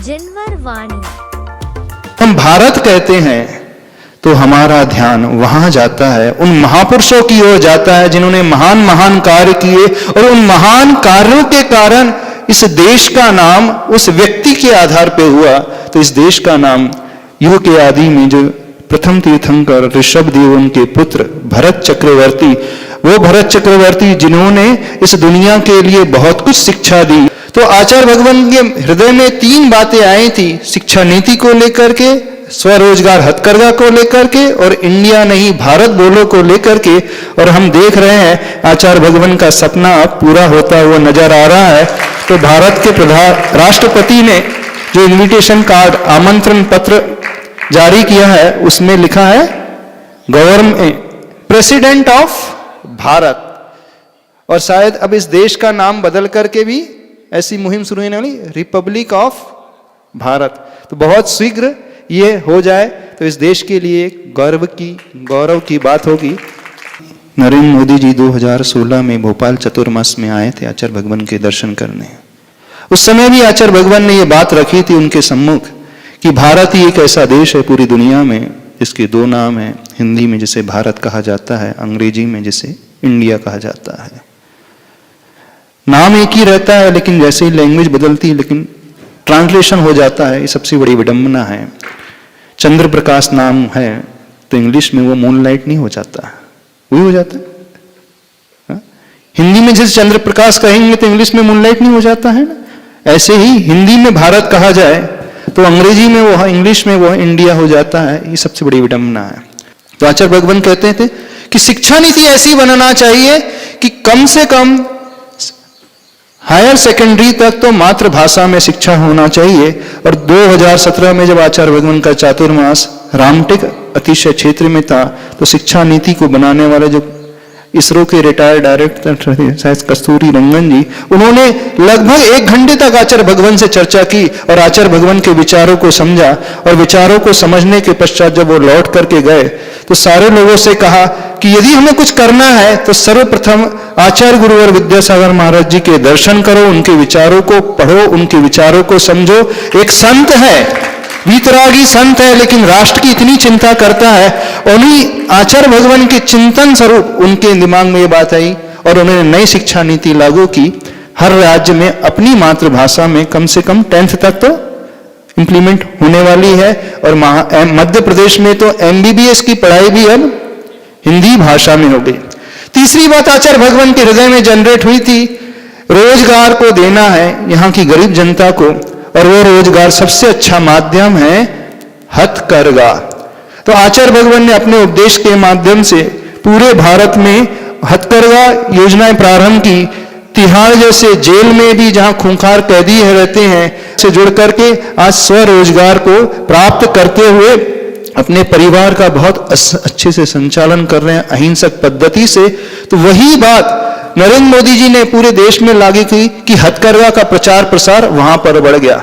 जनवर वाणी। हम भारत कहते हैं तो हमारा ध्यान वहां जाता है, उन महापुरुषों की ओर जाता है जिन्होंने महान महान कार्य किए, और उन महान कार्यों के कारण इस देश का नाम उस व्यक्ति के आधार पे हुआ। तो इस देश का नाम युग के आदि में जो प्रथम तीर्थंकर ऋषभदेव उनके पुत्र भरत चक्रवर्ती, वो भरत चक्रवर्ती जिन्होंने इस दुनिया के लिए बहुत कुछ शिक्षा दी। तो आचार्य भगवान के हृदय में तीन बातें आई थी, शिक्षा नीति को लेकर के, स्वरोजगार हथकरघा को लेकर के, और इंडिया नहीं भारत बोलो को लेकर के। और हम देख रहे हैं आचार्य भगवान का सपना अब पूरा होता हुआ नजर आ रहा है। तो भारत के राष्ट्रपति ने जो इन्विटेशन कार्ड, आमंत्रण पत्र जारी किया है, उसमें लिखा है प्रेसिडेंट ऑफ भारत। और शायद अब इस देश का नाम बदल करके भी ऐसी मुहिम शुरू होने वाली, रिपब्लिक ऑफ भारत। तो बहुत शीघ्र ये हो जाए तो इस देश के लिए गौरव की बात होगी। नरेंद्र मोदी जी 2016 में भोपाल चतुर्मास में आए थे आचार्य भगवान के दर्शन करने। उस समय भी आचार्य भगवान ने ये बात रखी थी उनके सम्मुख कि भारत ही एक ऐसा देश है पूरी दुनिया में जिसके दो नाम हैं, हिंदी में जिसे भारत कहा जाता है, अंग्रेजी में जिसे इंडिया कहा जाता है। नाम एक ही रहता है, लेकिन जैसे ही लैंग्वेज बदलती है लेकिन ट्रांसलेशन हो जाता है। ये सबसे बड़ी विडंबना है। चंद्र प्रकाश नाम है तो इंग्लिश में वो मूनलाइट नहीं हो जाता, वही हो जाता है। हिंदी में जैसे चंद्र प्रकाश कहेंगे तो इंग्लिश में मूनलाइट नहीं हो जाता है ना। ऐसे ही हिंदी में भारत कहा जाए तो अंग्रेजी में वो, इंग्लिश में वो इंडिया हो जाता है। ये सबसे बड़ी विडंबना है। तो आचार्य भगवान कहते थे कि शिक्षा नीति ऐसी बनना चाहिए कि कम से कम हायर सेकेंडरी तक तो मातृभाषा में शिक्षा होना चाहिए। और 2017 में जब आचार्य भगवान का चातुर्मास रामटेक अतिशय क्षेत्र में था, तो शिक्षा नीति को बनाने वाले जो इसरो के रिटायर्ड डायरेक्टर कस्तूरी रंगन जी, उन्होंने लगभग 1 घंटे तक आचार्य भगवान से चर्चा की और आचार्य भगवान के विचारों को समझा। और विचारों को समझने के पश्चात जब वो लौट करके गए तो सारे लोगों से कहा कि यदि हमें कुछ करना है तो सर्वप्रथम आचार्य गुरुवर विद्यासागर महाराज जी के दर्शन करो, उनके विचारों को पढ़ो, उनके विचारों को समझो। एक संत है, वीतरागी संत है, लेकिन राष्ट्र की इतनी चिंता करता है। उन्हीं आचार्य भगवान के चिंतन स्वरूप उनके दिमाग में ये बात आई और उन्होंने नई शिक्षा नीति लागू की। हर राज्य में अपनी मातृभाषा में कम से कम 10th तक तो इंप्लीमेंट होने वाली है। और मध्य प्रदेश में तो MBBS की पढ़ाई भी अब हिंदी भाषा में हो गई। तीसरी बात आचार्य भगवान के हृदय में जनरेट हुई थी, रोजगार को देना है यहाँ की गरीब जनता को, और वो रोजगार सबसे अच्छा माध्यम है हथकरघा। तो आचार्य भगवान ने अपने उपदेश के माध्यम से पूरे भारत में हथकरघा योजनाएं प्रारंभ की। तिहाड़ जैसे जेल में भी जहां खूंखार कैदी रहते हैं से जुड़ करके आज स्वरोजगार को प्राप्त करते हुए अपने परिवार का बहुत अच्छे से संचालन कर रहे हैं अहिंसक पद्धति से। तो वही बात नरेंद्र मोदी जी ने पूरे देश में लागू की कि हथकरघा का प्रचार प्रसार वहां पर बढ़ गया।